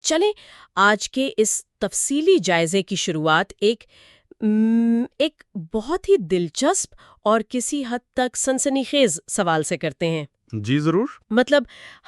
چلیں آج کے اس تفصیلی جائزے کی شروعات ایک بہت ہی دلچسپ اور کسی حد تک سنسنی خیز سوال سے کرتے ہیں۔ جی ضرور۔ مطلب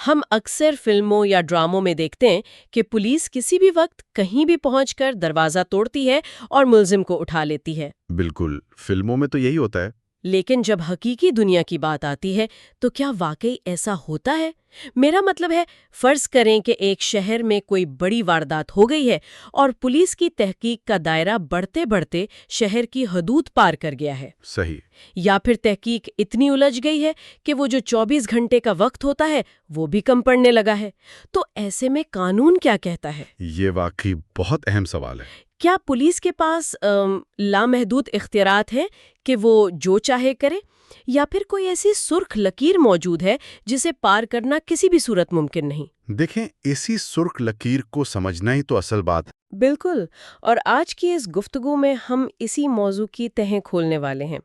ہم اکثر فلموں یا ڈراموں میں دیکھتے ہیں کہ پولیس کسی بھی وقت کہیں بھی پہنچ کر دروازہ توڑتی ہے اور ملزم کو اٹھا لیتی ہے۔ بالکل، فلموں میں تو یہی ہوتا ہے۔ لیکن جب حقیقی دنیا کی بات آتی ہے تو کیا واقعی ایسا ہوتا ہے؟ میرا مطلب ہے، فرض کریں کہ ایک شہر میں کوئی بڑی واردات ہو گئی ہے اور پولیس کی تحقیق کا دائرہ بڑھتے بڑھتے شہر کی حدود پار کر گیا ہے۔ صحیح۔ یا پھر تحقیق اتنی الجھ گئی ہے کہ وہ جو 24 گھنٹے کا وقت ہوتا ہے وہ بھی کم پڑنے لگا ہے۔ تو ایسے میں قانون کیا کہتا ہے؟ یہ واقعی بہت اہم سوال ہے۔ کیا پولیس کے پاس لامحدود اختیارات ہیں کہ وہ جو چاہے کرے، یا پھر کوئی ایسی سرخ لکیر موجود ہے جسے پار کرنا کسی بھی صورت ممکن نہیں؟ دیکھیں، اسی سرخ لکیر کو سمجھنا ہی تو اصل بات ہے۔ بالکل، اور آج کی اس گفتگو میں ہم اسی موضوع کی تہیں کھولنے والے ہیں۔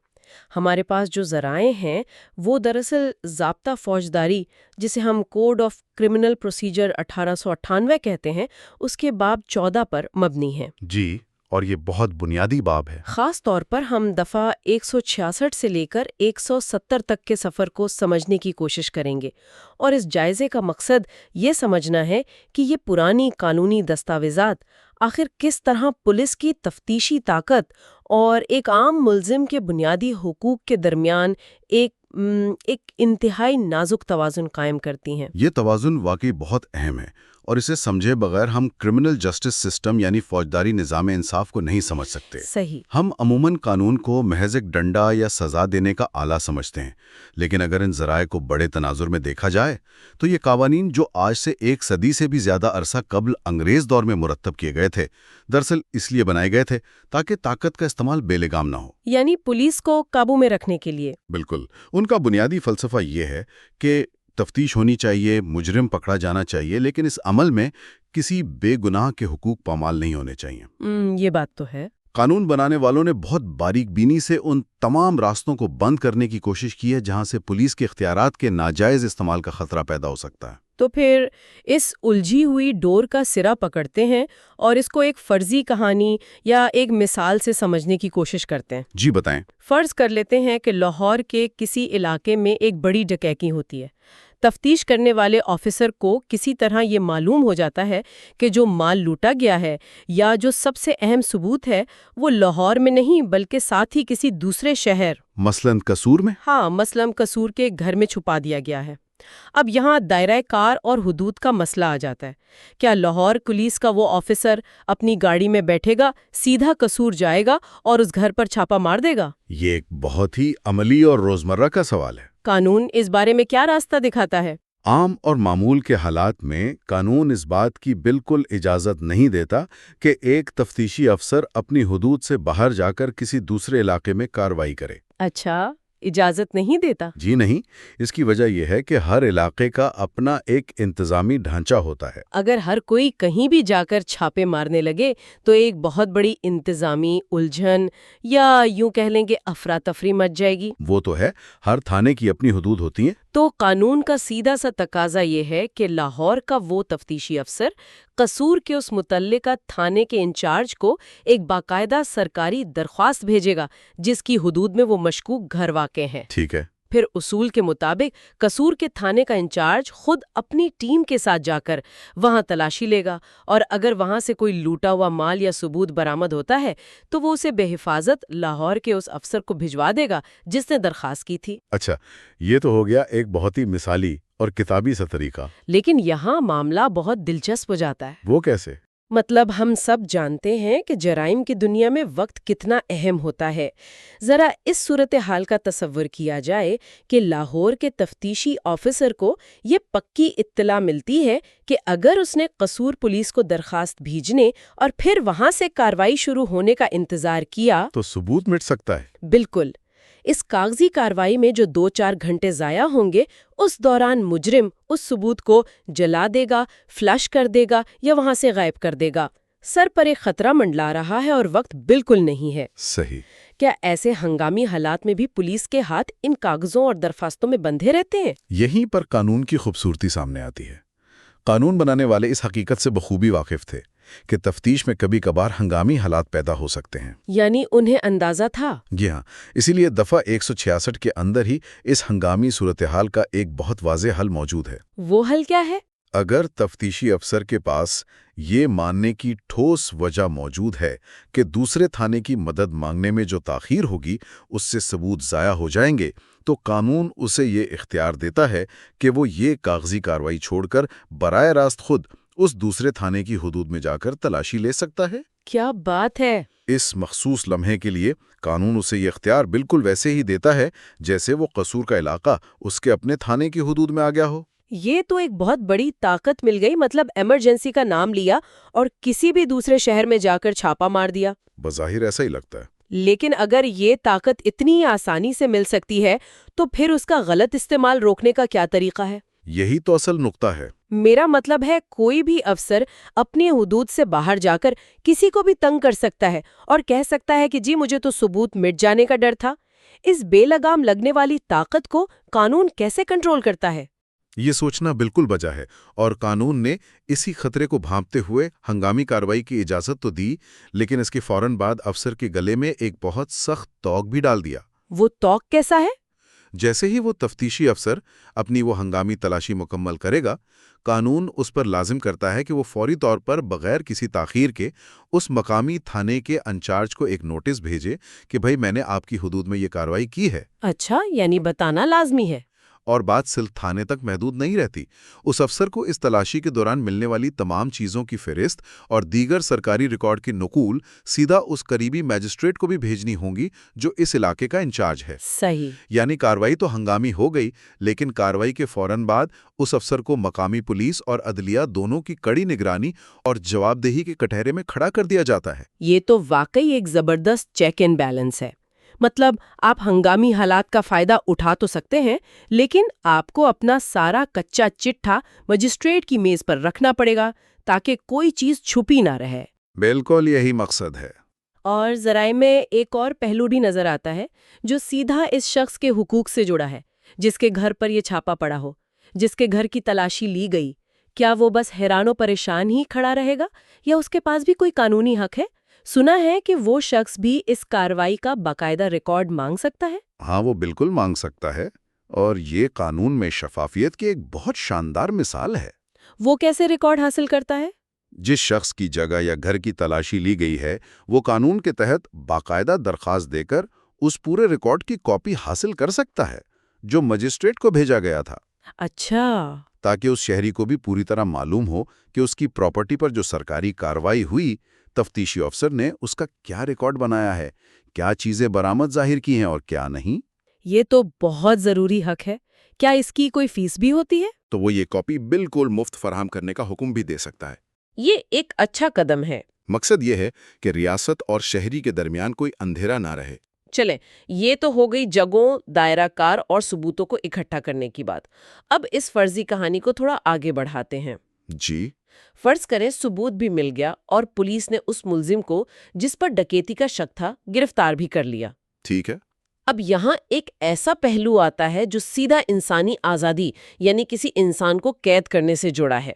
ہمارے پاس جو ذرائع ہیں وہ دراصل ضابطہ فوجداری، جسے ہم کوڈ آف کرمنل پروسیجر 1898 کہتے ہیں، اس کے باب 14 پر مبنی ہیں۔ جی، اور یہ بہت بنیادی باب ہے۔ خاص طور پر ہم دفعہ 166 سے لے کر 170 تک کے سفر کو سمجھنے کی کوشش کریں گے، اور اس جائزے کا مقصد یہ سمجھنا ہے کہ یہ پرانی قانونی دستاویزات آخر کس طرح پولیس کی تفتیشی طاقت اور ایک عام ملزم کے بنیادی حقوق کے درمیان ایک انتہائی نازک توازن قائم کرتی ہیں۔ یہ توازن واقعی بہت اہم ہے، اور اسے سمجھے بغیر ہم کرمنل جسٹس سسٹم یعنی فوجداری نظام انصاف کو نہیں سمجھ سکتے۔ صحیح۔ ہم عموماً قانون کو محض ایک ڈنڈا یا سزا دینے کا آلہ سمجھتے ہیں، لیکن اگر ان ذرائع کو بڑے تناظر میں دیکھا جائے تو یہ قوانین جو آج سے 1 صدی سے بھی زیادہ عرصہ قبل انگریز دور میں مرتب کیے گئے تھے، دراصل اس لیے بنائے گئے تھے تاکہ طاقت کا استعمال بے لگام نہ ہو، یعنی پولیس کو قابو میں رکھنے کے لیے۔ بالکل۔ ان کا بنیادی فلسفہ یہ ہے کہ تفتیش ہونی چاہیے، مجرم پکڑا جانا چاہیے، لیکن اس عمل میں کسی بے گناہ کے حقوق پامال نہیں ہونے چاہیے۔ یہ بات تو ہے۔ قانون بنانے والوں نے بہت باریک بینی سے ان تمام راستوں کو بند کرنے کی کوشش کی ہے جہاں سے پولیس کے اختیارات کے ناجائز استعمال کا خطرہ پیدا ہو سکتا ہے۔ تو پھر اس الجھی ہوئی ڈور کا سرا پکڑتے ہیں اور اس کو ایک فرضی کہانی یا ایک مثال سے سمجھنے کی کوشش کرتے ہیں۔ جی بتائیں۔ فرض کر لیتے ہیں کہ لاہور کے کسی علاقے میں ایک بڑی ڈکیتی ہوتی ہے۔ تفتیش کرنے والے آفیسر کو کسی طرح یہ معلوم ہو جاتا ہے کہ جو مال لوٹا گیا ہے یا جو سب سے اہم ثبوت ہے وہ لاہور میں نہیں بلکہ ساتھ ہی کسی دوسرے شہر، مثلاً قصور میں؟ مثلاً قصور کے گھر میں چھپا دیا گیا ہے۔ اب یہاں دائرہ کار اور حدود کا مسئلہ آ جاتا ہے۔ کیا لاہور پولیس کا وہ آفیسر اپنی گاڑی میں بیٹھے گا، سیدھا قصور جائے گا اور اس گھر پر چھاپا مار دے گا؟ یہ ایک بہت ہی عملی اور روزمرہ کا سوال ہے۔ قانون اس بارے میں کیا راستہ دکھاتا ہے؟ عام اور معمول کے حالات میں قانون اس بات کی بالکل اجازت نہیں دیتا کہ ایک تفتیشی افسر اپنی حدود سے باہر جا کر کسی دوسرے علاقے میں کارروائی کرے۔ اچھا، اجازت نہیں دیتا؟ جی نہیں، اس کی وجہ یہ ہے کہ ہر علاقے کا اپنا ایک انتظامی ڈھانچہ ہوتا ہے۔ اگر ہر کوئی کہیں بھی جا کر چھاپے مارنے لگے تو ایک بہت بڑی انتظامی الجھن یا یوں کہہ لیں کہ افراتفری مچ جائے گی۔ وہ تو ہے، ہر تھانے کی اپنی حدود ہوتی ہیں۔ تو قانون کا سیدھا سا تقاضا یہ ہے کہ لاہور کا وہ تفتیشی افسر قصور کے اس متعلقہ تھانے کے انچارج کو ایک باقاعدہ سرکاری درخواست بھیجے گا جس کی حدود میں وہ مشکوک گھر واقع ہیں۔ ٹھیک ہے۔ پھر اصول کے مطابق قصور کے تھانے کا انچارج خود اپنی ٹیم کے ساتھ جا کر وہاں تلاشی لے گا، اور اگر وہاں سے کوئی لوٹا ہوا مال یا ثبوت برآمد ہوتا ہے تو وہ اسے بے حفاظت لاہور کے اس افسر کو بھجوا دے گا جس نے درخواست کی تھی۔ اچھا، یہ تو ہو گیا ایک بہت ہی مثالی اور کتابی سا طریقہ۔ لیکن یہاں معاملہ بہت دلچسپ ہو جاتا ہے۔ وہ کیسے؟ مطلب ہم سب جانتے ہیں کہ جرائم کی دنیا میں وقت کتنا اہم ہوتا ہے۔ ذرا اس صورتحال کا تصور کیا جائے کہ لاہور کے تفتیشی آفیسر کو یہ پکی اطلاع ملتی ہے کہ اگر اس نے قصور پولیس کو درخواست بھیجنے اور پھر وہاں سے کارروائی شروع ہونے کا انتظار کیا تو ثبوت مٹ سکتا ہے۔ بالکل۔ اس کاغذی کارروائی میں جو 2-4 گھنٹے ضائع ہوں گے، اس دوران مجرم اس ثبوت کو جلا دے گا، فلش کر دے گا یا وہاں سے غائب کر دے گا۔ سر پر ایک خطرہ منڈلا رہا ہے اور وقت بالکل نہیں ہے۔ صحیح۔ کیا ایسے ہنگامی حالات میں بھی پولیس کے ہاتھ ان کاغذوں اور درخواستوں میں بندھے رہتے ہیں؟ یہیں پر قانون کی خوبصورتی سامنے آتی ہے۔ قانون بنانے والے اس حقیقت سے بخوبی واقف تھے کہ تفتیش میں کبھی کبھار ہنگامی حالات پیدا ہو سکتے ہیں۔ یعنی انہیں اندازہ تھا۔ جی ہاں، اسی لیے دفعہ 166 کے اندر ہی اس ہنگامی صورتحال کا ایک بہت واضح حل موجود ہے۔ وہ حل کیا ہے؟ اگر تفتیشی افسر کے پاس یہ ماننے کی ٹھوس وجہ موجود ہے کہ دوسرے تھانے کی مدد مانگنے میں جو تاخیر ہوگی اس سے ثبوت ضائع ہو جائیں گے، تو قانون اسے یہ اختیار دیتا ہے کہ وہ یہ کاغذی کارروائی چھوڑ کر براہ راست خود اس دوسرے تھانے کی حدود میں جا کر تلاشی لے سکتا ہے۔ کیا بات ہے! اس مخصوص لمحے کے لیے قانون اسے یہ اختیار بالکل ویسے ہی دیتا ہے جیسے وہ قصور کا علاقہ اس کے اپنے تھانے کی حدود میں آ گیا ہو۔ یہ تو ایک بہت بڑی طاقت مل گئی، مطلب ایمرجنسی کا نام لیا اور کسی بھی دوسرے شہر میں جا کر چھاپا مار دیا۔ بظاہر ایسا ہی لگتا ہے۔ لیکن اگر یہ طاقت اتنی آسانی سے مل سکتی ہے تو پھر اس کا غلط استعمال روکنے کا کیا طریقہ ہے؟ یہی تو اصل نقطہ ہے۔ میرا مطلب ہے کوئی بھی افسر اپنی حدود سے باہر جا کر کسی کو بھی تنگ کر سکتا ہے اور کہہ سکتا ہے کہ جی مجھے تو ثبوت مٹ جانے کا ڈر تھا۔ اس بے لگام لگنے والی طاقت کو قانون کیسے کنٹرول کرتا ہے؟ یہ سوچنا بالکل بجا ہے، اور قانون نے اسی خطرے کو بھانپتے ہوئے ہنگامی کارروائی کی اجازت تو دی، لیکن اس کے فوراً بعد افسر کے گلے میں ایک بہت سخت توق بھی ڈال دیا۔ وہ توق کیسا ہے؟ جیسے ہی وہ تفتیشی افسر اپنی وہ ہنگامی تلاشی مکمل کرے گا، قانون اس پر لازم کرتا ہے کہ وہ فوری طور پر بغیر کسی تاخیر کے اس مقامی تھانے کے انچارج کو ایک نوٹس بھیجے کہ بھئی میں نے آپ کی حدود میں یہ کارروائی کی ہے۔ اچھا، یعنی بتانا لازمی ہے۔ اور بات صرف تھانے تک محدود نہیں رہتی۔ اس افسر کو اس تلاشی کے دوران ملنے والی تمام چیزوں کی فہرست اور دیگر سرکاری ریکارڈ کی نقول سیدھا اس قریبی میجسٹریٹ کو بھی بھیجنی ہوں گی جو اس علاقے کا انچارج ہے۔ صحیح۔ یعنی کارروائی تو ہنگامی ہو گئی، لیکن کارروائی کے فوراً بعد اس افسر کو مقامی پولیس اور عدلیہ دونوں کی کڑی نگرانی اور جواب دہی کے کٹہرے میں کھڑا کر دیا جاتا ہے۔ یہ تو واقعی ایک زبردست چیک اینڈ بیلنس ہے۔ مطلب آپ ہنگامی حالات کا فائدہ اٹھا تو سکتے ہیں، لیکن آپ کو اپنا سارا کچا چٹھا مجسٹریٹ کی میز پر رکھنا پڑے گا تاکہ کوئی چیز چھپی نہ رہے۔ بالکل یہی مقصد ہے۔ اور ذرائع میں ایک اور پہلو بھی نظر آتا ہے جو سیدھا اس شخص کے حقوق سے جڑا ہے، جس کے گھر پر یہ چھاپا پڑا ہو، جس کے گھر کی تلاشی لی گئی۔ کیا وہ بس حیران و پریشان ہی کھڑا رہے گا یا اس کے پاس بھی کوئی قانونی حق ہے؟ سنا ہے کہ وہ شخص بھی اس کارروائی کا باقاعدہ ریکارڈ مانگ سکتا ہے۔ ہاں، وہ بالکل مانگ سکتا ہے، اور یہ قانون میں شفافیت کی ایک بہت شاندار مثال ہے۔ وہ کیسے ریکارڈ حاصل کرتا ہے؟ جس شخص کی جگہ یا گھر کی تلاشی لی گئی ہے، وہ قانون کے تحت باقاعدہ درخواست دے کر اس پورے ریکارڈ کی کاپی حاصل کر سکتا ہے جو مجسٹریٹ کو بھیجا گیا تھا۔ اچھا۔ تاکہ اس شہری کو بھی پوری طرح معلوم ہو کہ اس کی پراپرٹی پر جو سرکاری کارروائی ہوئی، تفتیشی افسر نے اس کا کیا ریکارڈ بنایا ہے، کیا چیزیں برآمد ظاہر کی ہیں اور کیا نہیں۔ یہ تو بہت ضروری حق ہے۔ کیا اس کی کوئی فیس بھی ہوتی ہے؟ تو وہ یہ کاپی بالکل مفت فراہم کرنے کا حکم بھی دے سکتا ہے۔ یہ ایک اچھا قدم ہے۔ مقصد یہ ہے کہ ریاست اور شہری کے درمیان کوئی اندھیرا نہ رہے۔ چلیں، یہ تو ہو گئی جگہوں، دائرہ کار اور ثبوتوں کو اکٹھا کرنے کی بات۔ اب اس فرضی کہانی کو تھوڑا آگے بڑھاتے ہیں۔ جی۔ فرض کریں ثبوت بھی مل گیا اور پولیس نے اس ملزم کو جس پر ڈکیتی کا شک تھا گرفتار بھی کر لیا۔ ٹھیک ہے۔ اب یہاں ایک ایسا پہلو آتا ہے جو سیدھا انسانی آزادی یعنی کسی انسان کو قید کرنے سے جڑا ہے۔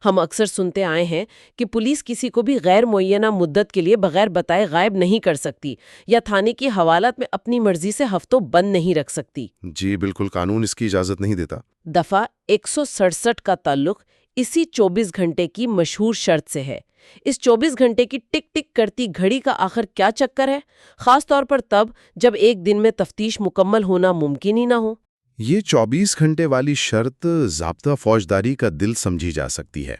ہم اکثر سنتے آئے ہیں کہ پولیس کسی کو بھی غیر معینہ مدت کے لیے بغیر بتائے غائب نہیں کر سکتی یا تھانے کی حوالات میں اپنی مرضی سے ہفتوں بند نہیں رکھ سکتی۔ جی بالکل، قانون اس کی اجازت نہیں دیتا۔ دفعہ 167 کا تعلق اسی 24 گھنٹے کی مشہور شرط سے ہے۔ اس 24 گھنٹے کی ٹک ٹک کرتی گھڑی کا آخر کیا چکر ہے، خاص طور پر تب جب ایک دن میں تفتیش مکمل ہونا ممکن ہی نہ ہو۔ یہ 24 گھنٹے والی شرط ضابطہ فوجداری کا دل سمجھی جا سکتی ہے۔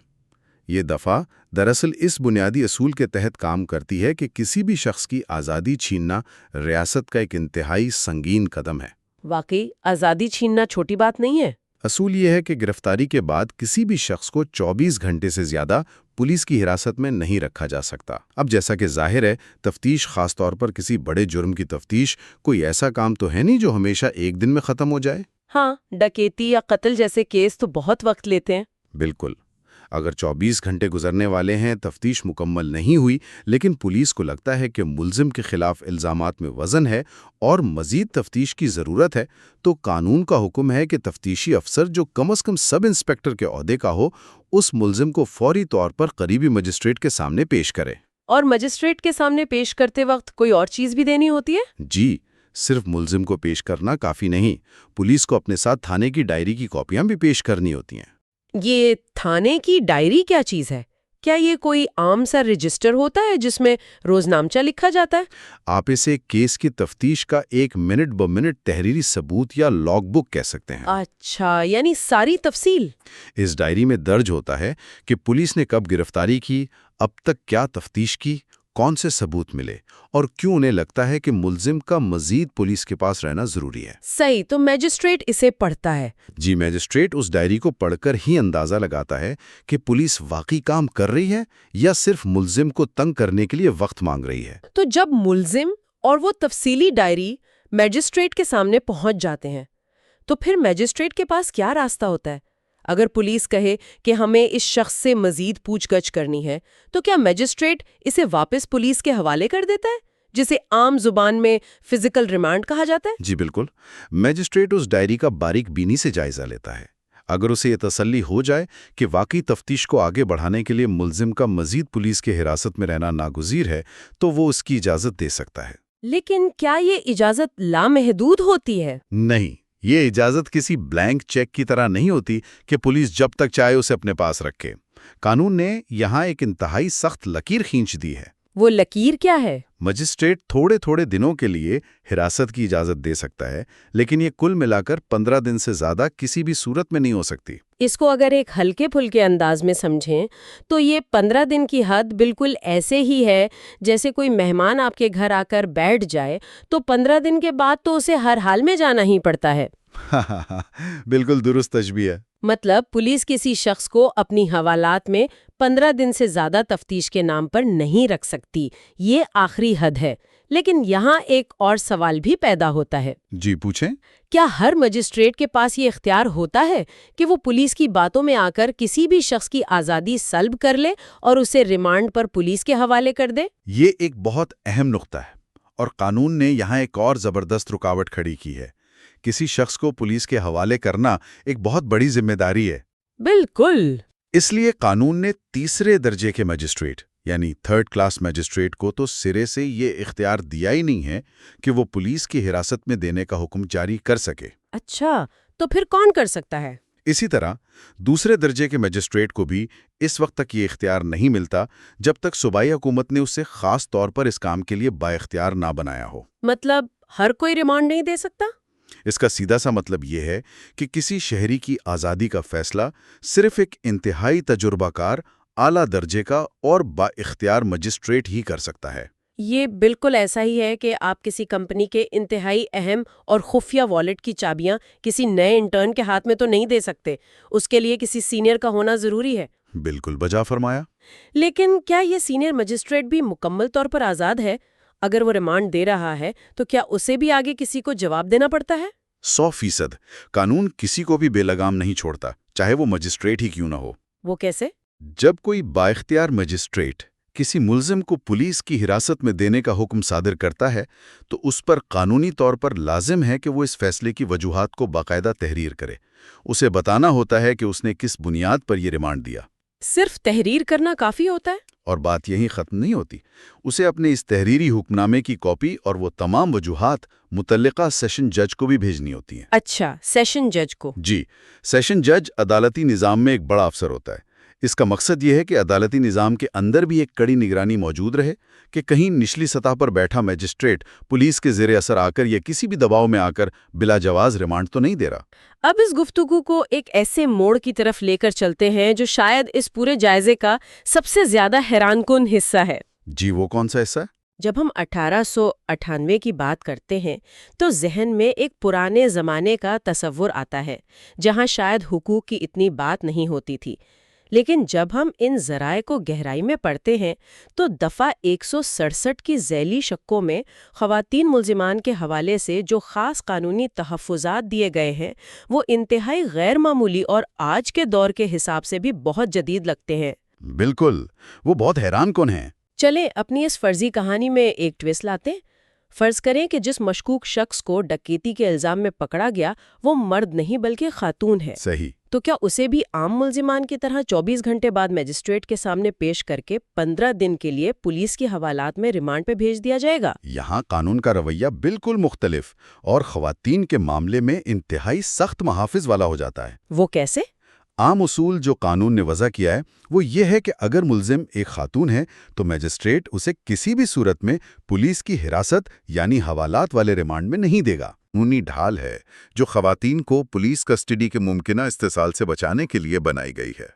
یہ دفعہ دراصل اس بنیادی اصول کے تحت کام کرتی ہے کہ کسی بھی شخص کی آزادی چھیننا ریاست کا ایک انتہائی سنگین قدم ہے۔ واقعی آزادی چھیننا چھوٹی بات نہیں ہے۔ اصول یہ ہے کہ گرفتاری کے بعد کسی بھی شخص کو 24 گھنٹے سے زیادہ پولیس کی حراست میں نہیں رکھا جا سکتا۔ اب جیسا کہ ظاہر ہے، تفتیش، خاص طور پر کسی بڑے جرم کی تفتیش، کوئی ایسا کام تو ہے نہیں جو ہمیشہ ایک دن میں ختم ہو جائے۔ ہاں، ڈکیتی یا قتل جیسے کیس تو بہت وقت لیتے ہیں۔ بالکل۔ اگر 24 گھنٹے گزرنے والے ہیں، تفتیش مکمل نہیں ہوئی، لیکن پولیس کو لگتا ہے کہ ملزم کے خلاف الزامات میں وزن ہے اور مزید تفتیش کی ضرورت ہے، تو قانون کا حکم ہے کہ تفتیشی افسر جو کم از کم سب انسپکٹر کے عہدے کا ہو، اس ملزم کو فوری طور پر قریبی مجسٹریٹ کے سامنے پیش کرے۔ اور مجسٹریٹ کے سامنے پیش کرتے وقت کوئی اور چیز بھی دینی ہوتی ہے؟ جی، صرف ملزم کو پیش کرنا کافی نہیں، پولیس کو اپنے ساتھ تھانے کی ڈائری کی کاپیاں بھی پیش کرنی ہوتی ہیں۔ یہ تھانے کی ڈائری کیا چیز ہے؟ کیا یہ کوئی عام سا رجسٹر ہوتا ہے جس میں روزنامچہ لکھا جاتا ہے؟ آپ اسے کیس کی تفتیش کا ایک منٹ ب منٹ تحریری ثبوت یا لاگ بک کہہ سکتے ہیں۔ اچھا، یعنی ساری تفصیل؟ اس ڈائری میں درج ہوتا ہے کہ پولیس نے کب گرفتاری کی، اب تک کیا تفتیش کی، کون سے ثبوت ملے، اور کیوں انہیں لگتا ہے کہ ملزم کا مزید پولیس کے پاس رہنا ضروری ہے۔ صحیح، تو میجسٹریٹ اسے پڑھتا ہے؟ جی، میجسٹریٹ اس ڈائری کو پڑھ کر ہی اندازہ لگاتا ہے کہ پولیس واقعی کام کر رہی ہے یا صرف ملزم کو تنگ کرنے کے لیے وقت مانگ رہی ہے۔ تو جب ملزم اور وہ تفصیلی ڈائری میجسٹریٹ کے سامنے پہنچ جاتے ہیں تو پھر میجسٹریٹ کے پاس کیا راستہ ہوتا ہے؟ اگر پولیس کہے کہ ہمیں اس شخص سے مزید پوچھ گچھ کرنی ہے تو کیا میجسٹریٹ اسے واپس پولیس کے حوالے کر دیتا ہے، جسے عام زبان میں فزیکل ریمانڈ کہا جاتا ہے؟ جی بالکل، میجسٹریٹ اس ڈائری کا باریک بینی سے جائزہ لیتا ہے۔ اگر اسے یہ تسلی ہو جائے کہ واقعی تفتیش کو آگے بڑھانے کے لیے ملزم کا مزید پولیس کے حراست میں رہنا ناگزیر ہے، تو وہ اس کی اجازت دے سکتا ہے۔ لیکن کیا یہ اجازت لامحدود ہوتی ہے؟ نہیں، یہ اجازت کسی بلینک چیک کی طرح نہیں ہوتی کہ پولیس جب تک چاہے اسے اپنے پاس رکھے۔ قانون نے یہاں ایک انتہائی سخت لکیر کھینچ دی ہے۔ وہ لکیر کیا ہے؟ مجسٹریٹ تھوڑے تھوڑے دنوں کے لیے حراست کی اجازت دے سکتا ہے، لیکن یہ کل ملا کر 15 دن سے زیادہ کسی بھی صورت میں نہیں ہو سکتی۔ اس کو اگر ایک ہلکے پھلکے انداز میں سمجھیں تو یہ 15 دن کی حد بالکل ایسے ہی ہے جیسے کوئی مہمان آپ کے گھر آ کر بیٹھ جائے تو 15 دن کے بعد تو اسے ہر حال میں جانا ہی پڑتا ہے۔ بالکل درست تشبیہ ہے۔ مطلب پولیس کسی شخص کو اپنی حوالات میں 15 دن سے زیادہ تفتیش کے نام پر نہیں رکھ سکتی، یہ آخری حد ہے۔ لیکن یہاں ایک اور سوال بھی پیدا ہوتا ہے۔ جی پوچھیں۔ کیا ہر مجسٹریٹ کے پاس یہ اختیار ہوتا ہے کہ وہ پولیس کی باتوں میں آ کر کسی بھی شخص کی آزادی سلب کر لے اور اسے ریمانڈ پر پولیس کے حوالے کر دے؟ یہ ایک بہت اہم نقطہ ہے، اور قانون نے یہاں ایک اور زبردست رکاوٹ کھڑی کی ہے۔ کسی شخص کو پولیس کے حوالے کرنا ایک بہت بڑی ذمہ داری ہے۔ بالکل۔ اس لیے قانون نے تیسرے درجے کے میجسٹریٹ یعنی تھرڈ کلاس میجسٹریٹ کو تو سرے سے یہ اختیار دیا ہی نہیں ہے کہ وہ پولیس کی حراست میں دینے کا حکم جاری کر سکے۔ اچھا، تو پھر کون کر سکتا ہے؟ اسی طرح دوسرے درجے کے میجسٹریٹ کو بھی اس وقت تک یہ اختیار نہیں ملتا جب تک صوبائی حکومت نے اسے خاص طور پر اس کام کے لیے بااختیار نہ بنایا ہو۔ مطلب ہر کوئی ریمانڈ نہیں دے سکتا؟ اس کا سیدھا سا مطلب یہ ہے کہ کسی شہری کی آزادی کا فیصلہ صرف ایک انتہائی تجربہ کار، اعلیٰ درجے کا اور با اختیار مجسٹریٹ ہی کر سکتا ہے۔ یہ بالکل ایسا ہی ہے کہ آپ کسی کمپنی کے انتہائی اہم اور خفیہ والیٹ کی چابیاں کسی نئے انٹرن کے ہاتھ میں تو نہیں دے سکتے، اس کے لیے کسی سینئر کا ہونا ضروری ہے۔ بالکل بجا فرمایا۔ لیکن کیا یہ سینئر مجسٹریٹ بھی مکمل طور پر آزاد ہے؟ اگر وہ ریمانڈ دے رہا ہے تو کیا اسے بھی آگے کسی کو جواب دینا پڑتا ہے؟ 100% قانون کسی کو بھی بے لگام نہیں چھوڑتا، چاہے وہ مجسٹریٹ ہی کیوں نہ ہو۔ وہ کیسے؟ جب کوئی بااختیار مجسٹریٹ کسی ملزم کو پولیس کی حراست میں دینے کا حکم صادر کرتا ہے تو اس پر قانونی طور پر لازم ہے کہ وہ اس فیصلے کی وجوہات کو باقاعدہ تحریر کرے۔ اسے بتانا ہوتا ہے کہ اس نے کس بنیاد پر یہ ریمانڈ دیا۔ صرف تحریر کرنا کافی ہوتا ہے؟ اور بات یہیں ختم نہیں ہوتی، اسے اپنے اس تحریری حکم نامے کی کاپی اور وہ تمام وجوہات متعلقہ سیشن جج کو بھی بھیجنی ہوتی ہیں۔ اچھا، سیشن جج کو؟ جی، سیشن جج عدالتی نظام میں ایک بڑا افسر ہوتا ہے۔ اس کا مقصد یہ ہے کہ عدالتی نظام کے اندر بھی ایک کڑی نگرانی موجود رہے کہ کہیں نچلی سطح پر بیٹھا میجسٹریٹ پولیس کے زیر اثر آ کر یا کسی بھی دباؤ میں آ کر بلا جواز ریمانڈ تو نہیں دے رہا۔ اب اس گفتگو کو ایک ایسے موڑ کی طرف لے کر چلتے ہیں جو شاید اس پورے جائزے کا سب سے زیادہ حیران کن حصہ ہے۔ جی، وہ کون سا حصہ ہے؟ جب ہم 1898 کی بات کرتے ہیں تو ذہن میں ایک پرانے زمانے کا تصور آتا ہے جہاں شاید حقوق کی اتنی بات نہیں ہوتی تھی، لیکن جب ہم ان ذرائع کو گہرائی میں پڑھتے ہیں تو دفعہ 167 کی ذیلی شقوں میں خواتین ملزمان کے حوالے سے جو خاص قانونی تحفظات دیے گئے ہیں وہ انتہائی غیر معمولی اور آج کے دور کے حساب سے بھی بہت جدید لگتے ہیں۔ بالکل، وہ بہت حیران کن ہیں۔ چلیں اپنی اس فرضی کہانی میں ایک ٹویسٹ لاتے ہیں۔ فرض کریں کہ جس مشکوک شخص کو ڈکیتی کے الزام میں پکڑا گیا وہ مرد نہیں بلکہ خاتون ہے۔ صحیح۔ تو کیا اسے بھی عام ملزمان کی طرح 24 گھنٹے بعد مجسٹریٹ کے سامنے پیش کر کے 15 دن کے لیے پولیس کے حوالات میں ریمانڈ پہ بھیج دیا جائے گا؟ یہاں قانون کا رویہ بالکل مختلف اور خواتین کے معاملے میں انتہائی سخت محافظ والا ہو جاتا ہے۔ وہ کیسے؟ عام اصول جو قانون نے وضع کیا ہے وہ یہ ہے کہ اگر ملزم ایک خاتون ہے تو میجسٹریٹ اسے کسی بھی صورت میں پولیس کی حراست یعنی حوالات والے ریمانڈ میں نہیں دے گا۔ قانونی ڈھال ہے جو خواتین کو پولیس کسٹڈی کے ممکنہ استحصال سے بچانے کے لیے بنائی گئی ہے۔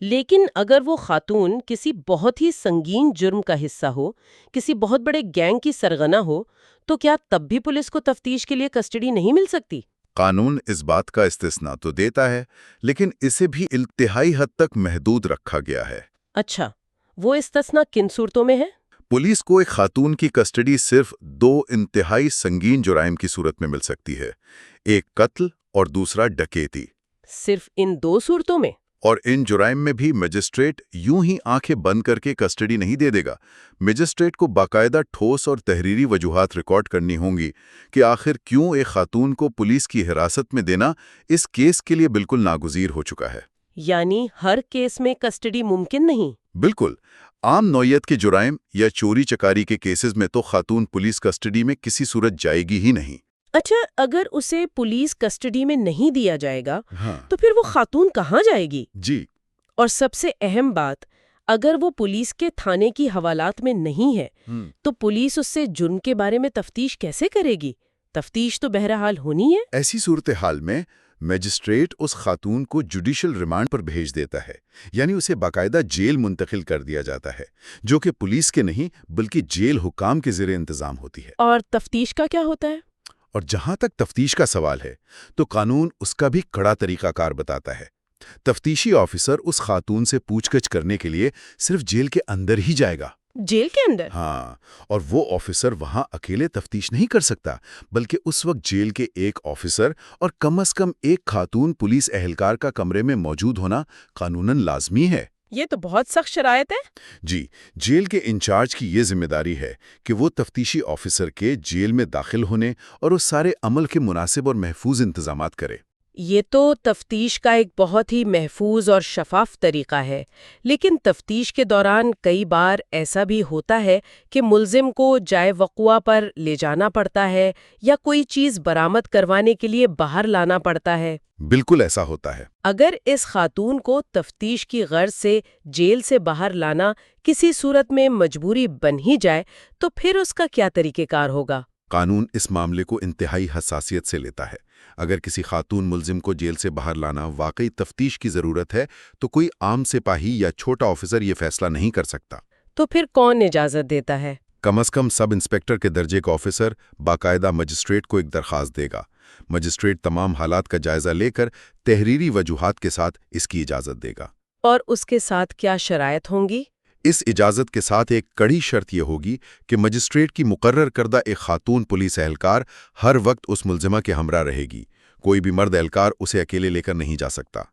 لیکن اگر وہ خاتون کسی بہت ہی سنگین جرم کا حصہ ہو، کسی بہت بڑے گینگ کی سرغنہ ہو، تو کیا تب بھی پولیس کو تفتیش کے لیے کسٹڈی نہیں مل سکتی؟ قانون اس بات کا استثناء تو دیتا ہے لیکن اسے بھی انتہائی حد تک محدود رکھا گیا ہے۔ اچھا، وہ استثناء کن صورتوں میں ہے؟ پولیس کو ایک خاتون کی کسٹڈی صرف 2 انتہائی سنگین جرائم کی صورت میں مل سکتی ہے، ایک قتل اور دوسرا ڈکیتی۔ صرف ان 2 صورتوں میں؟ اور ان جرائم میں بھی مجسٹریٹ یوں ہی آنکھیں بند کر کے کسٹڈی نہیں دے دے گا۔ مجسٹریٹ کو باقاعدہ ٹھوس اور تحریری وجوہات ریکارڈ کرنی ہوں گی کہ آخر کیوں ایک خاتون کو پولیس کی حراست میں دینا اس کیس کے لیے بالکل ناگزیر ہو چکا ہے۔ یعنی ہر کیس میں کسٹڈی ممکن نہیں؟ بالکل، عام نوعیت کے جرائم یا چوری چکاری کے کیسز میں تو خاتون پولیس کسٹڈی میں کسی صورت جائے گی ہی نہیں۔ اچھا، اگر اسے پولیس کسٹڈی میں نہیں دیا جائے گا تو پھر وہ خاتون کہاں جائے گی؟ جی، اور سب سے اہم بات، اگر وہ پولیس کے تھانے کی حوالات میں نہیں ہے تو پولیس اس سے جرم کے بارے میں تفتیش کیسے کرے گی؟ تفتیش تو بہرحال ہونی ہے۔ ایسی صورتحال میں میجسٹریٹ اس خاتون کو جوڈیشل ریمانڈ پر بھیج دیتا ہے، یعنی اسے باقاعدہ جیل منتقل کر دیا جاتا ہے، جو کہ پولیس کے نہیں بلکہ جیل حکام کے زیر انتظام ہوتی ہے۔ اور تفتیش کا کیا ہوتا ہے؟ اور جہاں تک تفتیش کا سوال ہے تو قانون اس کا بھی کڑا طریقہ کار بتاتا ہے۔ تفتیشی آفیسر اس خاتون سے پوچھ گچھ کرنے کے لیے صرف جیل کے اندر ہی جائے گا۔ جیل کے اندر؟ ہاں، اور وہ آفیسر وہاں اکیلے تفتیش نہیں کر سکتا، بلکہ اس وقت جیل کے ایک آفیسر اور کم از کم ایک خاتون پولیس اہلکار کا کمرے میں موجود ہونا قانوناً لازمی ہے۔ یہ تو بہت سخت شرائط ہے۔ جی، جیل کے انچارج کی یہ ذمہ داری ہے کہ وہ تفتیشی آفیسر کے جیل میں داخل ہونے اور اس سارے عمل کے مناسب اور محفوظ انتظامات کرے۔ یہ تو تفتیش کا ایک بہت ہی محفوظ اور شفاف طریقہ ہے، لیکن تفتیش کے دوران کئی بار ایسا بھی ہوتا ہے کہ ملزم کو جائے وقوع پر لے جانا پڑتا ہے یا کوئی چیز برآمد کروانے کے لیے باہر لانا پڑتا ہے۔ بالکل ایسا ہوتا ہے۔ اگر اس خاتون کو تفتیش کی غرض سے جیل سے باہر لانا کسی صورت میں مجبوری بن ہی جائے تو پھر اس کا کیا طریقہ کار ہوگا؟ قانون اس معاملے کو انتہائی حساسیت سے لیتا ہے۔ اگر کسی خاتون ملزم کو جیل سے باہر لانا واقعی تفتیش کی ضرورت ہے تو کوئی عام سپاہی یا چھوٹا آفیسر یہ فیصلہ نہیں کر سکتا۔ تو پھر کون اجازت دیتا ہے؟ کم از کم سب انسپکٹر کے درجے کا آفیسر باقاعدہ مجسٹریٹ کو ایک درخواست دے گا۔ مجسٹریٹ تمام حالات کا جائزہ لے کر تحریری وجوہات کے ساتھ اس کی اجازت دے گا۔ اور اس کے ساتھ کیا شرائط ہوں گی؟ اس اجازت کے ساتھ ایک کڑی شرط یہ ہوگی کہ مجسٹریٹ کی مقرر کردہ ایک خاتون پولیس اہلکار ہر وقت اس ملزمہ کے ہمراہ رہے گی۔ کوئی بھی مرد اہلکار اسے اکیلے لے کر نہیں جا سکتا۔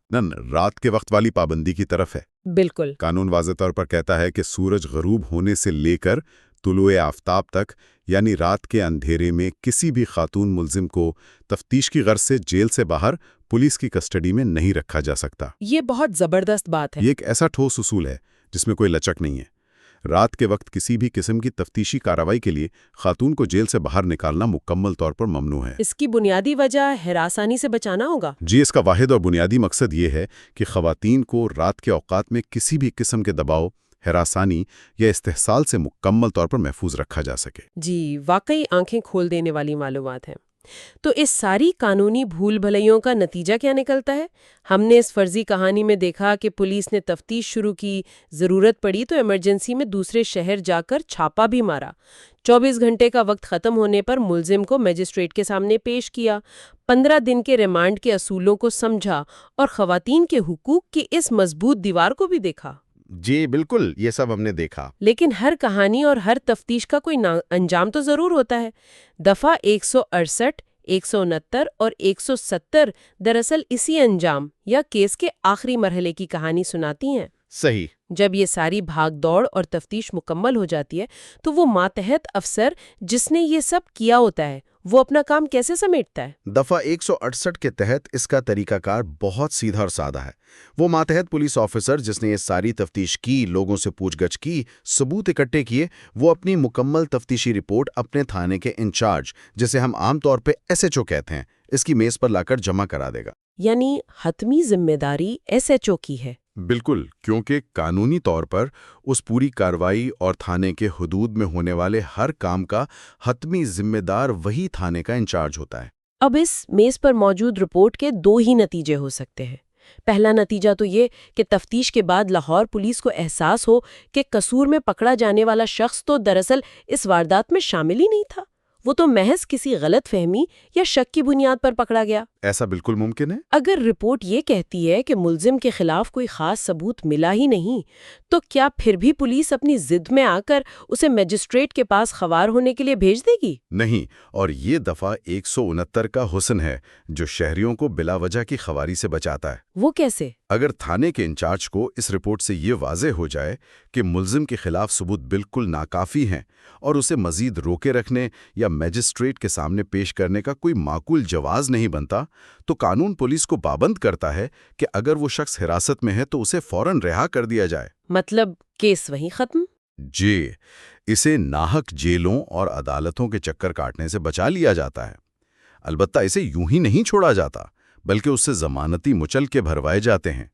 رات کے وقت والی پابندی کی طرف ہے۔ بالکل۔ قانون واضح طور پر کہتا ہے کہ سورج غروب ہونے سے لے کر طلوع آفتاب تک یعنی رات کے اندھیرے میں کسی بھی خاتون ملزم کو تفتیش کی غرض سے جیل سے باہر پولیس کی کسٹڈی میں نہیں رکھا جا سکتا۔ یہ بہت زبردست بات ہے۔ یہ ایک ایسا ٹھوس اصول ہے جس میں کوئی لچک نہیں ہے۔ رات کے وقت کسی بھی قسم کی تفتیشی کارروائی کے لیے خاتون کو جیل سے باہر نکالنا مکمل طور پر ممنوع ہے۔ اس کی بنیادی وجہ ہراسانی سے بچانا ہوگا؟ جی، اس کا واحد اور بنیادی مقصد یہ ہے کہ خواتین کو رات کے اوقات میں کسی بھی قسم کے دباؤ، ہراسانی یا استحصال سے مکمل طور پر محفوظ رکھا جا سکے۔ جی، واقعی آنکھیں کھول دینے والی معلومات ہیں۔ تو اس ساری قانونی بھول بھلائیوں کا نتیجہ کیا نکلتا ہے؟ ہم نے اس فرضی کہانی میں دیکھا کہ پولیس نے تفتیش شروع کی، ضرورت پڑی تو ایمرجنسی میں دوسرے شہر جا کر چھاپا بھی مارا، 24 گھنٹے کا وقت ختم ہونے پر ملزم کو میجسٹریٹ کے سامنے پیش کیا، 15 دن کے ریمانڈ کے اصولوں کو سمجھا اور خواتین کے حقوق کی اس مضبوط دیوار کو بھی دیکھا۔ جی بالکل، یہ سب ہم نے دیکھا۔ لیکن ہر کہانی اور ہر تفتیش کا کوئی انجام تو ضرور ہوتا ہے۔ دفعہ 168، 169 اور 170 دراصل اسی انجام یا کیس کے آخری مرحلے کی کہانی سناتی ہیں۔ صحیح۔ جب یہ ساری بھاگ دوڑ اور تفتیش مکمل ہو جاتی ہے تو وہ ماتحت افسر جس نے یہ سب کیا ہوتا ہے وہ اپنا کام کیسے سمیٹتا ہے؟ دفعہ 168 کے تحت اس کا طریقہ کار بہت سیدھا اور سادہ ہے۔ وہ ماتحت پولیس آفیسر جس نے یہ ساری تفتیش کی، لوگوں سے پوچھ گچھ کی، ثبوت اکٹھے کیے، وہ اپنی مکمل تفتیشی رپورٹ اپنے تھانے کے انچارج، جسے ہم عام طور پہ SHO کہتے ہیں، اس کی میز پر لا کر جمع کرا دے گا۔ یعنی حتمی ذمہ داری SHO کی ہے۔ بالکل، کیونکہ قانونی طور پر اس پوری کارروائی اور تھانے کے حدود میں ہونے والے ہر کام کا حتمی ذمہ دار وہی تھانے کا انچارج ہوتا ہے۔ اب اس میز پر موجود رپورٹ کے 2 ہی نتیجے ہو سکتے ہیں۔ پہلا نتیجہ تو یہ کہ تفتیش کے بعد لاہور پولیس کو احساس ہو کہ قصور میں پکڑا جانے والا شخص تو دراصل اس واردات میں شامل ہی نہیں تھا، وہ تو محض کسی غلط فہمی یا شک کی بنیاد پر پکڑا گیا۔ ایسا بالکل ممکن ہے۔ اگر رپورٹ یہ کہتی ہے کہ ملزم کے خلاف کوئی خاص ثبوت ملا ہی نہیں، تو کیا پھر بھی پولیس اپنی ضد میں آ کر اسے میجسٹریٹ کے پاس خوار ہونے کے لیے بھیج دے گی؟ نہیں، اور یہ دفعہ 169 کا حسن ہے جو شہریوں کو بلا وجہ کی خواری سے بچاتا ہے۔ وہ کیسے؟ اگر تھانے کے انچارج کو اس رپورٹ سے یہ واضح ہو جائے کہ ملزم کے خلاف ثبوت بالکل ناکافی ہیں اور اسے مزید روکے رکھنے یا میجسٹریٹ کے سامنے پیش کرنے کا کوئی معقول جواز نہیں بنتا، تو قانون پولیس کو پابند کرتا ہے کہ اگر وہ شخص حراست میں ہے تو اسے فوراً رہا کر دیا جائے۔ مطلب کیس وہیں ختم؟ جی، اسے ناحق جیلوں اور عدالتوں کے چکر کاٹنے سے بچا لیا جاتا ہے۔ البتہ اسے یوں ہی نہیں چھوڑا جاتا، بلکہ اس سے ضمانتی مچلقے بھروائے جاتے ہیں۔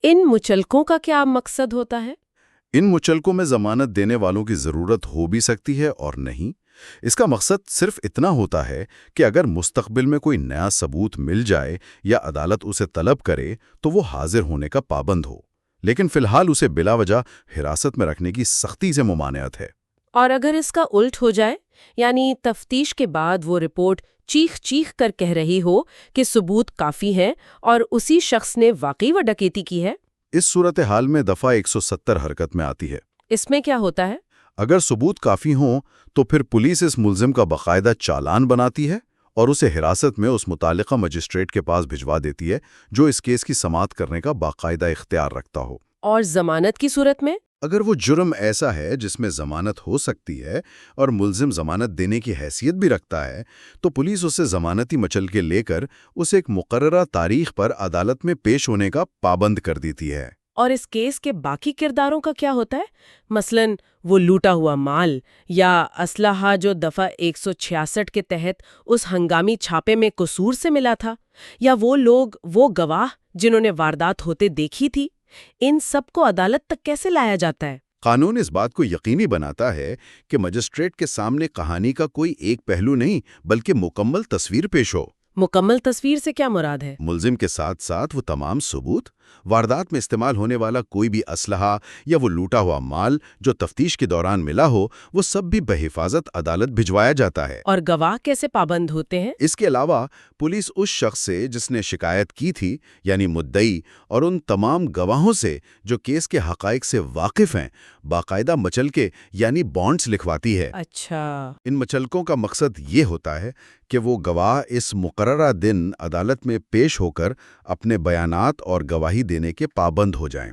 ان مچلقوں کا کیا مقصد ہوتا ہے؟ ان مچلقوں میں ضمانت دینے والوں کی ضرورت ہو بھی سکتی ہے اور نہیں۔ اس کا مقصد صرف اتنا ہوتا ہے کہ اگر مستقبل میں کوئی نیا ثبوت مل جائے یا عدالت اسے طلب کرے تو وہ حاضر ہونے کا پابند ہو، لیکن فی الحال اسے بلا وجہ حراست میں رکھنے کی سختی سے ممانعت ہے۔ اور اگر اس کا الٹ ہو جائے، یعنی تفتیش کے بعد وہ رپورٹ چیخ چیخ کر کہہ رہی ہو کہ ثبوت کافی ہے اور اسی شخص نے واقعی وہ ڈکیتی کی ہے؟ اس صورتحال میں دفعہ 170 حرکت میں آتی ہے۔ اس میں کیا ہوتا ہے؟ اگر ثبوت کافی ہوں تو پھر پولیس اس ملزم کا باقاعدہ چالان بناتی ہے اور اسے حراست میں اس متعلقہ مجسٹریٹ کے پاس بھجوا دیتی ہے جو اس کیس کی سماعت کرنے کا باقاعدہ اختیار رکھتا ہو۔ اور ضمانت کی صورت میں؟ اگر وہ جرم ایسا ہے جس میں ضمانت ہو سکتی ہے اور ملزم ضمانت دینے کی حیثیت بھی رکھتا ہے تو پولیس اسے ضمانتی مچلقے لے کر اسے ایک مقررہ تاریخ پر عدالت میں پیش ہونے کا پابند کر دیتی ہے۔ اور اس کیس کے باقی کرداروں کا کیا ہوتا ہے؟ مثلاً وہ لوٹا ہوا مال یا اسلحہ جو دفعہ 166 کے تحت اس ہنگامی چھاپے میں قصور سے ملا تھا، یا وہ لوگ، وہ گواہ جنہوں نے واردات ہوتے دیکھی تھی، ان سب کو عدالت تک کیسے لایا جاتا ہے؟ قانون اس بات کو یقینی بناتا ہے کہ مجسٹریٹ کے سامنے کہانی کا کوئی ایک پہلو نہیں بلکہ مکمل تصویر پیش ہو۔ مکمل تصویر سے کیا مراد ہے؟ ملزم کے ساتھ ساتھ وہ تمام ثبوت، واردات میں استعمال ہونے والا کوئی بھی اسلحہ یا وہ لوٹا ہوا مال جو تفتیش کے دوران ملا ہو، وہ سب بھی بحفاظت عدالت بھجوایا جاتا ہے۔ اور گواہ کیسے پابند ہوتے ہیں؟ اس کے علاوہ پولیس اس شخص سے جس نے شکایت کی تھی، یعنی مدعی، اور ان تمام گواہوں سے جو کیس کے حقائق سے واقف ہیں، باقاعدہ مچلقے یعنی بانڈز لکھواتی ہے۔ اچھا۔ ان مچلقوں کا مقصد یہ ہوتا ہے کہ وہ گواہ اس مقررہ دن عدالت میں پیش ہو کر اپنے بیانات اور گواہی دینے کے پابند ہو جائیں۔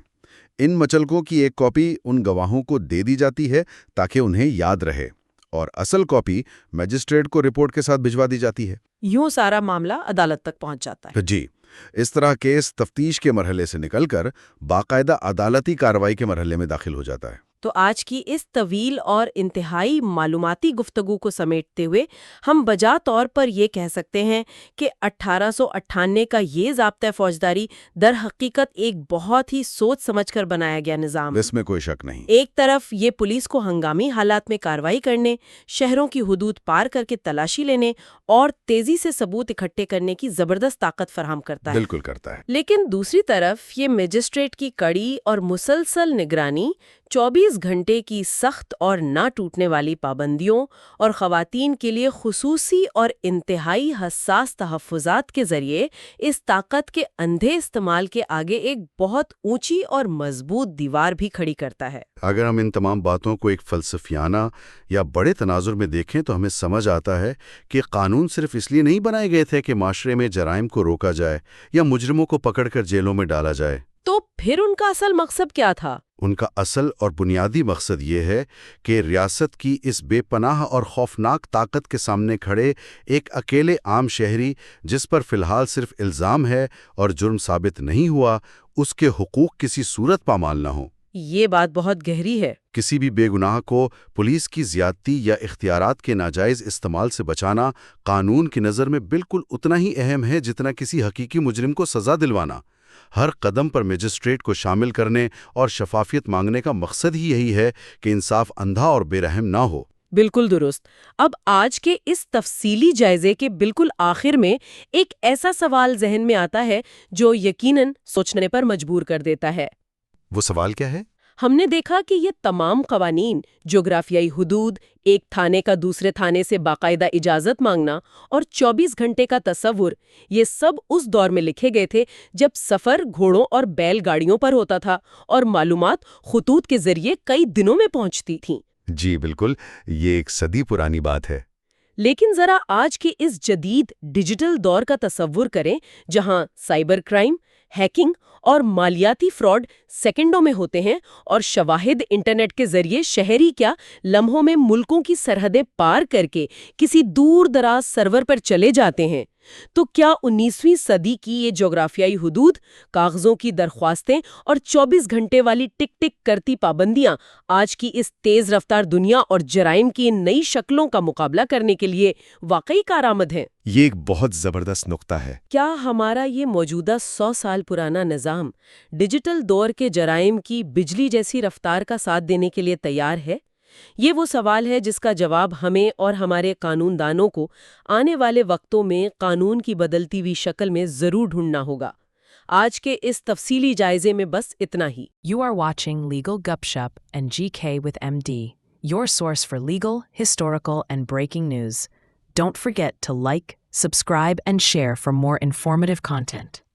ان مچلقوں کی ایک کاپی ان گواہوں کو دے دی جاتی ہے تاکہ انہیں یاد رہے، اور اصل کاپی میجسٹریٹ کو رپورٹ کے ساتھ بھجوا دی جاتی ہے۔ یوں سارا معاملہ عدالت تک پہنچ جاتا ہے۔ جی، اس طرح کیس تفتیش کے مرحلے سے نکل کر باقاعدہ عدالتی کارروائی کے مرحلے میں داخل ہو جاتا ہے۔ تو آج کی اس طویل اور انتہائی معلوماتی گفتگو کو سمیٹتے ہوئے ہم بجا طور پر یہ کہہ سکتے ہیں کہ 1898 کا یہ ضابطۂ فوجداری در حقیقت ایک بہت ہی سوچ سمجھ کر بنایا گیا نظام۔ اس میں کوئی شک نہیں۔ ایک طرف یہ پولیس کو ہنگامی حالات میں کارروائی کرنے، شہروں کی حدود پار کر کے تلاشی لینے اور تیزی سے ثبوت اکٹھے کرنے کی زبردست طاقت فراہم کرتا ہے۔ بالکل کرتا ہے۔ لیکن دوسری طرف یہ مجسٹریٹ کی کڑی اور مسلسل نگرانی، 24 گھنٹے کی سخت اور نہ ٹوٹنے والی پابندیوں اور خواتین کے لیے خصوصی اور انتہائی حساس تحفظات کے ذریعے اس طاقت کے اندھے استعمال کے آگے ایک بہت اونچی اور مضبوط دیوار بھی کھڑی کرتا ہے۔ اگر ہم ان تمام باتوں کو ایک فلسفیانہ یا بڑے تناظر میں دیکھیں تو ہمیں سمجھ آتا ہے کہ قانون صرف اس لیے نہیں بنائے گئے تھے کہ معاشرے میں جرائم کو روکا جائے یا مجرموں کو پکڑ کر جیلوں میں ڈالا جائے۔ تو پھر ان کا اصل مقصد کیا تھا؟ ان کا اصل اور بنیادی مقصد یہ ہے کہ ریاست کی اس بے پناہ اور خوفناک طاقت کے سامنے کھڑے ایک اکیلے عام شہری، جس پر فی الحال صرف الزام ہے اور جرم ثابت نہیں ہوا، اس کے حقوق کسی صورت پامال نہ ہوں۔ یہ بات بہت گہری ہے۔ کسی بھی بے گناہ کو پولیس کی زیادتی یا اختیارات کے ناجائز استعمال سے بچانا قانون کی نظر میں بالکل اتنا ہی اہم ہے جتنا کسی حقیقی مجرم کو سزا دلوانا۔ ہر قدم پر مجسٹریٹ کو شامل کرنے اور شفافیت مانگنے کا مقصد ہی یہی ہے کہ انصاف اندھا اور بے رحم نہ ہو۔ بالکل درست۔ اب آج کے اس تفصیلی جائزے کے بالکل آخر میں ایک ایسا سوال ذہن میں آتا ہے جو یقیناً سوچنے پر مجبور کر دیتا ہے۔ وہ سوال کیا ہے؟ ہم نے دیکھا کہ یہ تمام قوانین، جغرافیائی حدود، ایک تھانے کا دوسرے تھانے سے باقاعدہ اجازت مانگنا اور 24 گھنٹے کا تصور، یہ سب اس دور میں لکھے گئے تھے جب سفر گھوڑوں اور بیل گاڑیوں پر ہوتا تھا اور معلومات خطوط کے ذریعے کئی دنوں میں پہنچتی تھیں۔ جی بالکل، یہ ایک صدی پرانی بات ہے۔ لیکن ذرا آج کے اس جدید ڈیجیٹل دور کا تصور کریں جہاں سائبر کرائم، ہیکنگ اور مالیاتی فراڈ سیکنڈوں میں ہوتے ہیں اور شواہد انٹرنیٹ کے ذریعے شہری کیا لمحوں میں ملکوں کی سرحدیں پار کر کے کسی دور دراز سرور پر چلے جاتے ہیں۔ تو کیا 19ویں صدی کی یہ جغرافیائی حدود، کاغذوں کی درخواستیں اور 24 گھنٹے والی ٹک ٹک کرتی پابندیاں آج کی اس تیز رفتار دنیا اور جرائم کی ان نئی شکلوں کا مقابلہ کرنے کے لیے واقعی کارآمد ہیں؟ یہ ایک بہت زبردست نقطہ ہے۔ کیا ہمارا یہ موجودہ 100 سال پرانا نظام ڈیجیٹل دور کے جرائم کی بجلی جیسی رفتار کا ساتھ دینے کے لیے تیار ہے؟ یہ وہ سوال ہے جس کا جواب ہمیں اور ہمارے قانون دانوں کو آنے والے وقتوں میں قانون کی بدلتی ہوئی شکل میں ضرور ڈھونڈنا ہوگا۔ آج کے اس تفصیلی جائزے میں بس اتنا ہی۔ You are watching Legal Gupshup and GK with MD, your source for legal, historical, and breaking news. Don't forget to like, subscribe, and share for more informative content.